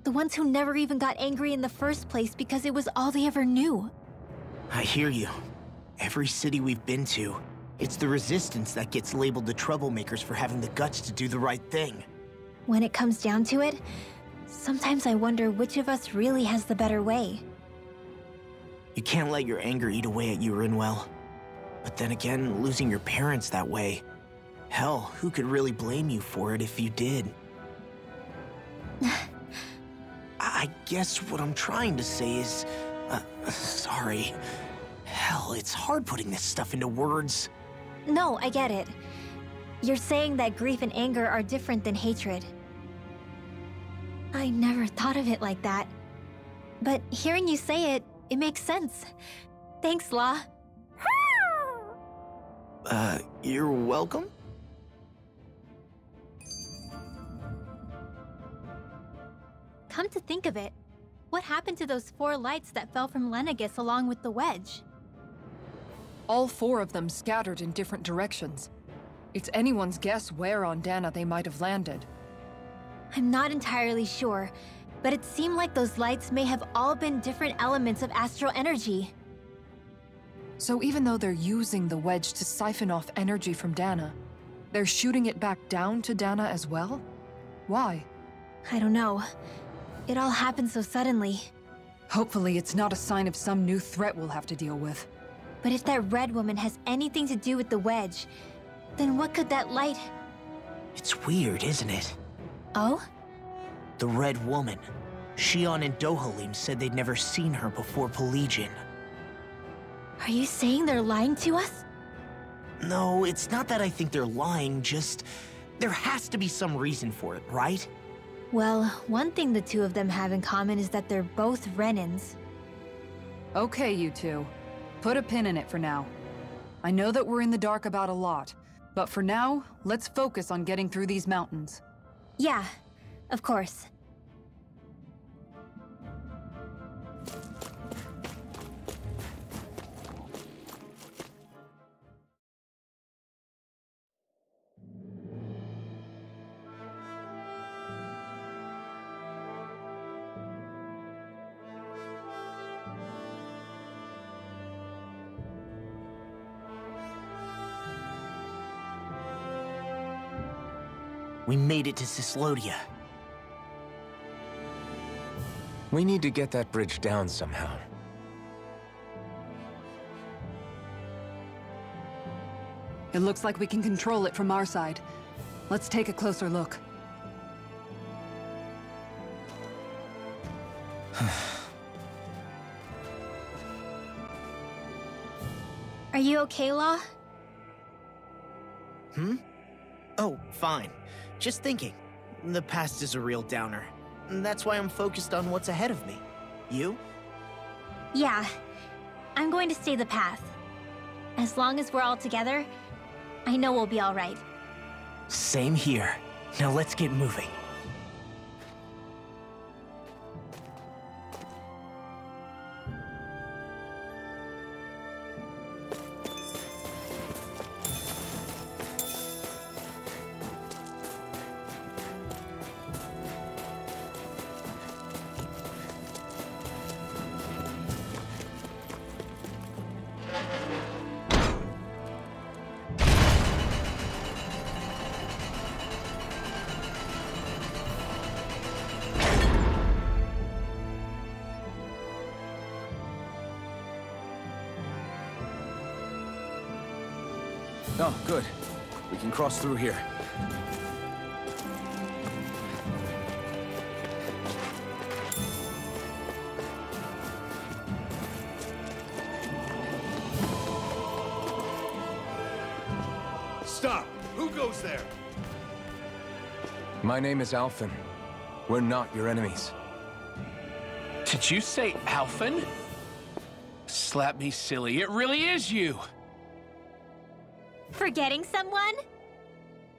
The ones who never even got angry in the first place because it was all they ever knew. I hear you. Every city we've been to, it's the resistance that gets labeled the troublemakers for having the guts to do the right thing. When it comes down to it, sometimes I wonder which of us really has the better way. You can't let your anger eat away at you, Rinwell. But then again, losing your parents that way... Hell, who could really blame you for it if you did? I guess what I'm trying to say is... sorry. Hell, it's hard putting this stuff into words. No, I get it. You're saying that grief and anger are different than hatred. I never thought of it like that. But hearing you say it, it makes sense. Thanks, La. You're welcome? Come to think of it, what happened to those 4 lights that fell from Lenegis along with the wedge? All 4 of them scattered in different directions. It's anyone's guess where on Dana they might have landed. I'm not entirely sure, but it seemed like those lights may have all been different elements of astral energy. So even though they're using the wedge to siphon off energy from Dana, they're shooting it back down to Dana as well? Why? I don't know. It all happened so suddenly. Hopefully it's not a sign of some new threat we'll have to deal with. But if that red woman has anything to do with the wedge, then what could that light... It's weird, isn't it? Oh? The red woman. Shion and Dohalim said they'd never seen her before Pelagian. Are you saying they're lying to us? No, it's not that I think they're lying, just... There has to be some reason for it, right? Well, one thing the two of them have in common is that they're both Renans. Okay, you two. Put a pin in it for now. I know that we're in the dark about a lot, but for now, let's focus on getting through these mountains. Yeah, of course. We made it to Cislodia. We need to get that bridge down somehow. It looks like we can control it from our side. Let's take a closer look. Are you okay, Law? Oh, fine. Just thinking. The past is a real downer. and that's why I'm focused on what's ahead of me. You? Yeah, I'm going to stay the path. As long as we're all together, I know we'll be all right. Same here. Now let's get moving. Oh, good. We can cross through here. Stop! Who goes there? My name is Alphen. We're not your enemies. Did you say Alphen? Slap me silly, it really is you! Forgetting someone?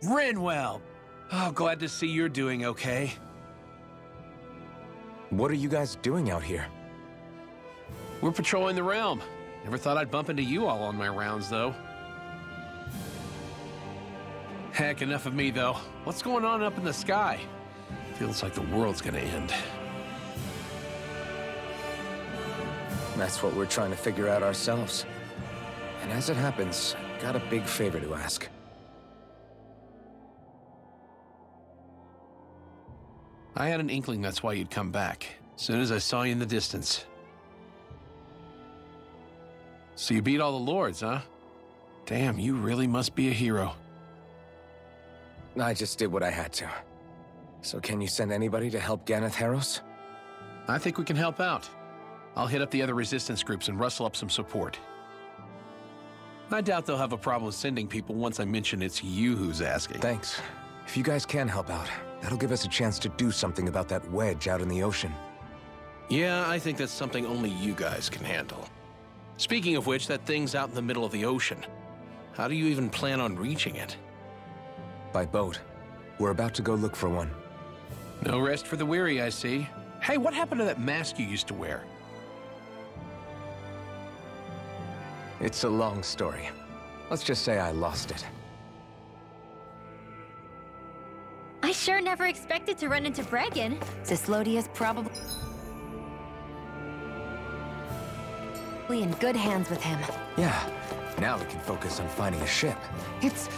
Renwell! Oh, glad to see you're doing okay. What are you guys doing out here? We're patrolling the realm. Never thought I'd bump into you all on my rounds, though. Heck, enough of me, though. What's going on up in the sky? Feels like the world's gonna end. That's what we're trying to figure out ourselves. And as it happens, got a big favor to ask. I had an inkling that's why you'd come back, as soon as I saw you in the distance. So you beat all the lords, huh? Damn, you really must be a hero. I just did what I had to. So can you send anybody to help Ganeth Heros? I think we can help out. I'll hit up the other resistance groups and rustle up some support. I doubt they'll have a problem sending people once I mention it's you who's asking. Thanks. If you guys can help out, that'll give us a chance to do something about that wedge out in the ocean. Yeah, I think that's something only you guys can handle. Speaking of which, that thing's out in the middle of the ocean. How do you even plan on reaching it? By boat. We're about to go look for one. No rest for the weary, I see. Hey, what happened to that mask you used to wear? It's a long story. Let's just say I lost it. I sure never expected to run into Bregan. Cyslodia's probably in good hands with him. Yeah. Now we can focus on finding a ship. It's...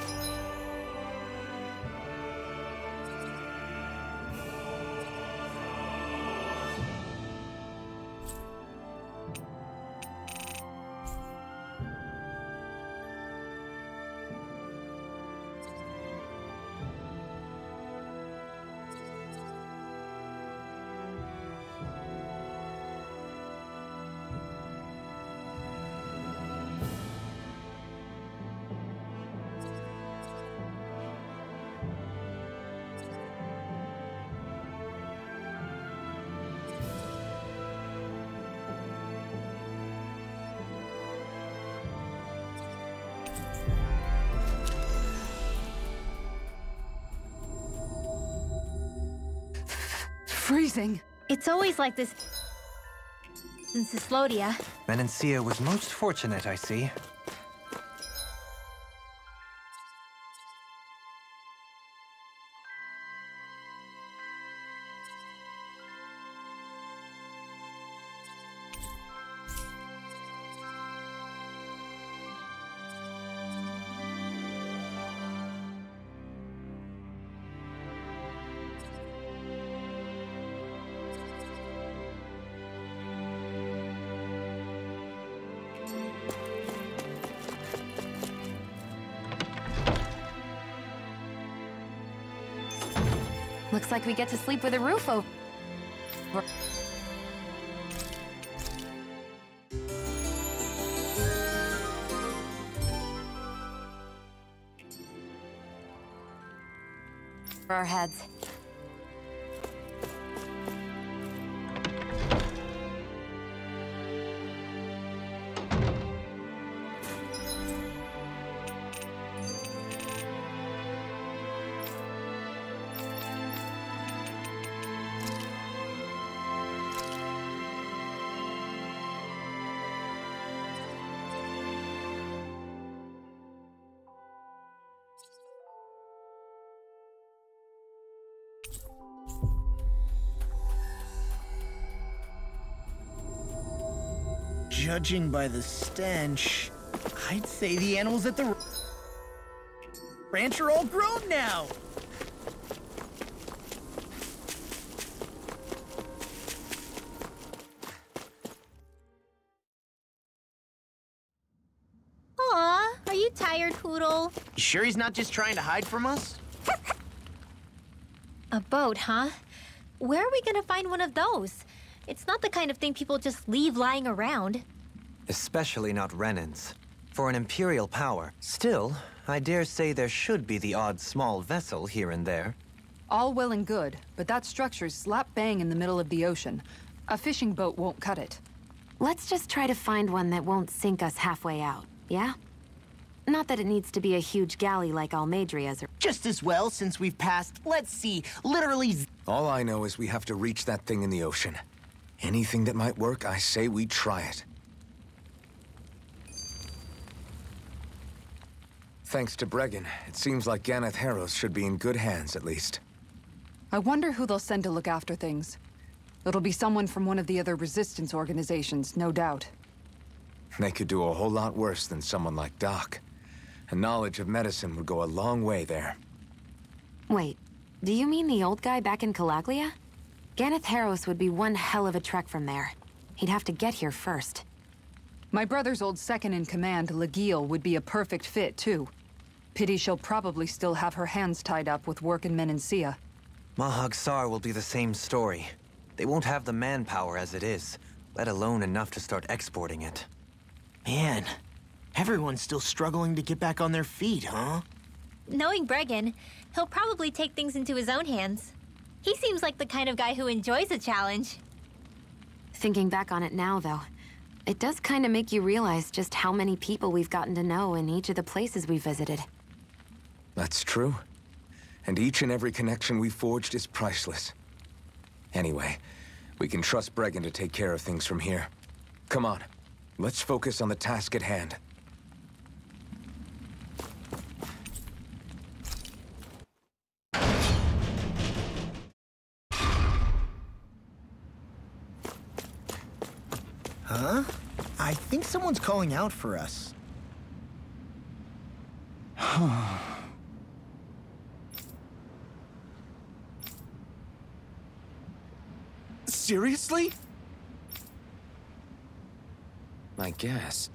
Freezing. It's always like this in Cyslodia. Menencia was most fortunate, I see. Looks like we get to sleep with a roof over our heads. Judging by the stench, I'd say the animals at the ranch are all grown now. Aw, are you tired, Poodle? You sure he's not just trying to hide from us? A boat, huh? Where are we gonna find one of those? It's not the kind of thing people just leave lying around. Especially not Renans. For an Imperial power, still, I dare say there should be the odd small vessel here and there. All well and good, but that structure's slap bang in the middle of the ocean. A fishing boat won't cut it. Let's just try to find one that won't sink us halfway out, yeah? Not that it needs to be a huge galley like Almadria's or... Just as well, since we've passed, let's see, literally... All I know is we have to reach that thing in the ocean. Anything that might work, I say we try it. Thanks to Bregan, it seems like Ganeth Harrows should be in good hands, at least. I wonder who they'll send to look after things. It'll be someone from one of the other resistance organizations, no doubt. They could do a whole lot worse than someone like Doc. A knowledge of medicine would go a long way there. Wait, do you mean the old guy back in Calaglia? Ganeth Harrows would be one hell of a trek from there. He'd have to get here first. My brother's old second-in-command, Legil, would be a perfect fit, too. Pity she'll probably still have her hands tied up with work in Menancia. Mahag Sar will be the same story. They won't have the manpower as it is, let alone enough to start exporting it. Man, everyone's still struggling to get back on their feet, huh? Knowing Bregan, he'll probably take things into his own hands. He seems like the kind of guy who enjoys a challenge. Thinking back on it now, though, it does kind of make you realize just how many people we've gotten to know in each of the places we visited. That's true. And each and every connection we forged is priceless. Anyway, we can trust Bregan to take care of things from here. Come on, let's focus on the task at hand. Huh? I think someone's calling out for us. Seriously? I guess.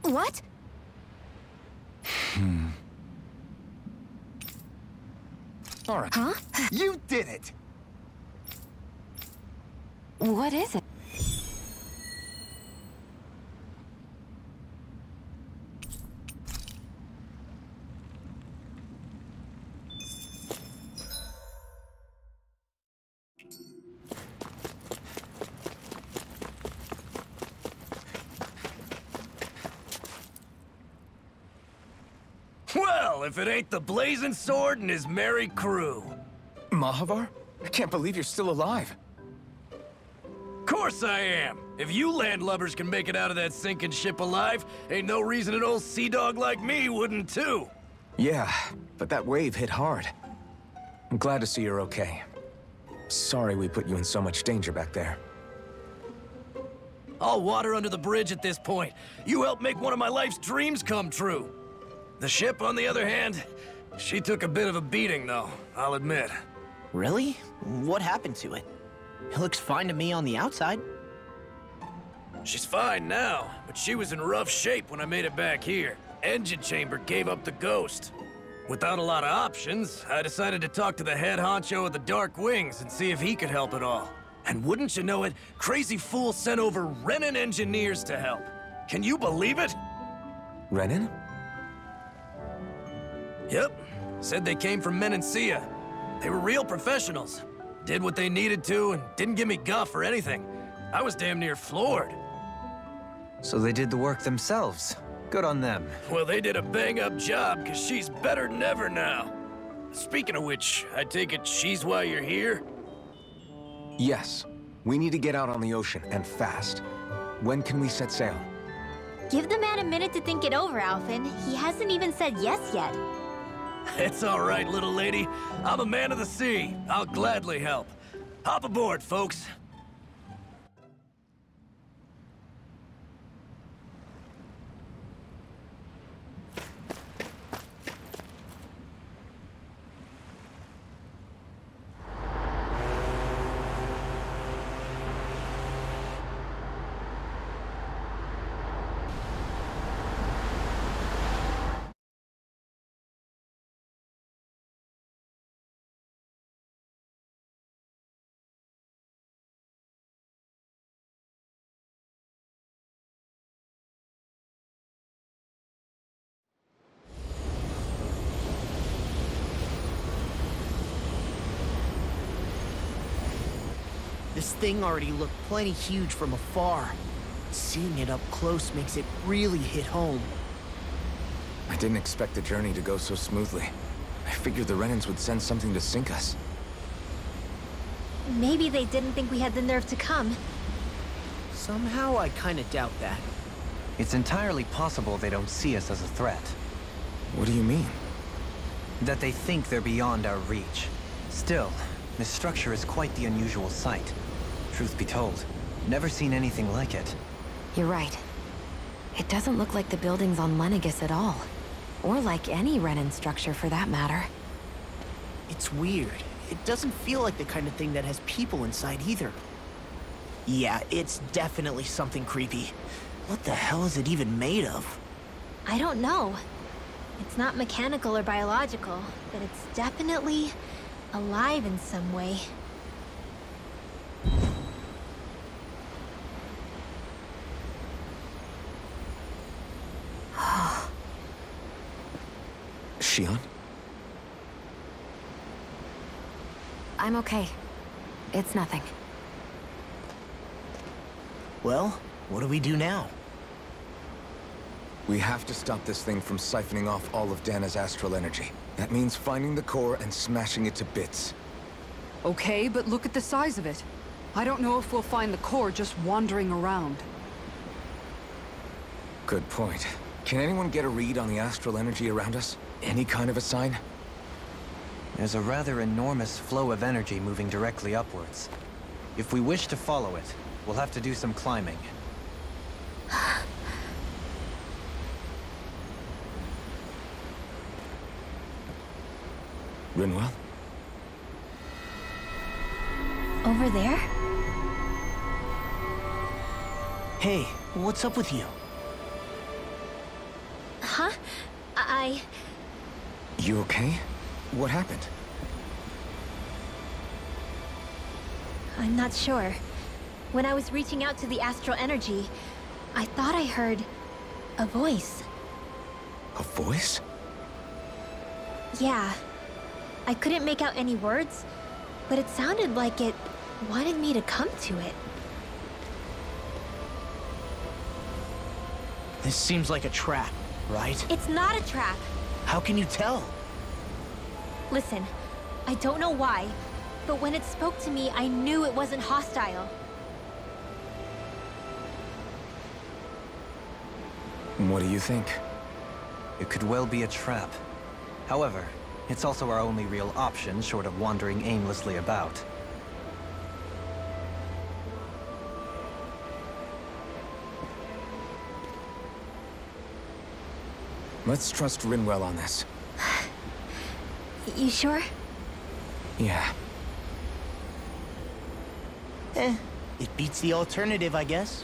What? All right. Huh? You did it! What is it? Well, if it ain't the blazing sword and his merry crew. Mahavar? I can't believe you're still alive. Course I am. If you landlubbers can make it out of that sinking ship alive, ain't no reason an old sea dog like me wouldn't too. Yeah, but that wave hit hard. I'm glad to see you're okay. Sorry we put you in so much danger back there. All water under the bridge at this point. You helped make one of my life's dreams come true. The ship, on the other hand, she took a bit of a beating, though, I'll admit. Really? What happened to it? It looks fine to me on the outside. She's fine now, but she was in rough shape when I made it back here. Engine chamber gave up the ghost. Without a lot of options, I decided to talk to the head honcho of the Dark Wings and see if he could help at all. And wouldn't you know it, Crazy Fool sent over Renan engineers to help. Can you believe it? Renan? Yep. Said they came from Menancia. They were real professionals. Did what they needed to and didn't give me guff or anything. I was damn near floored. So they did the work themselves. Good on them. Well, they did a bang-up job, because she's better than ever now. Speaking of which, I take it she's why you're here? Yes. We need to get out on the ocean, and fast. When can we set sail? Give the man a minute to think it over, Alphen. He hasn't even said yes yet. It's all right, little lady. I'm a man of the sea. I'll gladly help. Hop aboard, folks. This thing already looked plenty huge from afar. Seeing it up close makes it really hit home. I didn't expect the journey to go so smoothly. I figured the Renans would send something to sink us. Maybe they didn't think we had the nerve to come. Somehow I kinda doubt that. It's entirely possible they don't see us as a threat. What do you mean? That they think they're beyond our reach. Still, this structure is quite the unusual sight. Truth be told, never seen anything like it. You're right. It doesn't look like the buildings on Lenegis at all. Or like any Renan structure for that matter. It's weird. It doesn't feel like the kind of thing that has people inside either. Yeah, it's definitely something creepy. What the hell is it even made of? I don't know. It's not mechanical or biological, but it's definitely alive in some way. Shion? I'm okay. It's nothing. Well, what do we do now? We have to stop this thing from siphoning off all of Dana's astral energy. That means finding the core and smashing it to bits. Okay, but look at the size of it. I don't know if we'll find the core just wandering around. Good point. Can anyone get a read on the astral energy around us? Any kind of a sign? There's a rather enormous flow of energy moving directly upwards. If we wish to follow it, we'll have to do some climbing. Rinwell? Over there? Hey, what's up with you? Huh? You okay? What happened? I'm not sure. When I was reaching out to the astral energy, I thought I heard a voice. A voice? Yeah. I couldn't make out any words, but it sounded like it wanted me to come to it. This seems like a trap, right? It's not a trap. How can you tell? Listen, I don't know why, but when it spoke to me, I knew it wasn't hostile. What do you think? It could well be a trap. However, it's also our only real option short of wandering aimlessly about. Let's trust Rinwell on this. You sure? Yeah. It beats the alternative, I guess.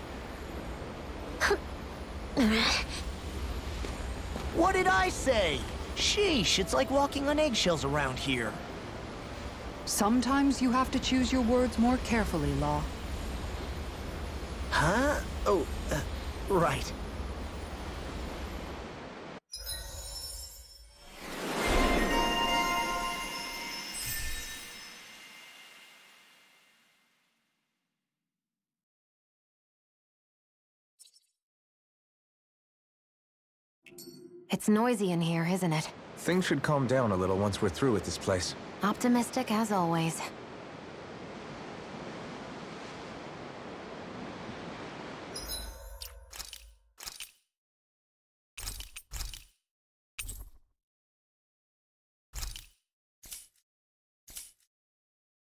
What did I say? Sheesh, it's like walking on eggshells around here. Sometimes you have to choose your words more carefully, Law. Huh? Oh, right. It's noisy in here, isn't it? Things should calm down a little once we're through with this place. Optimistic as always.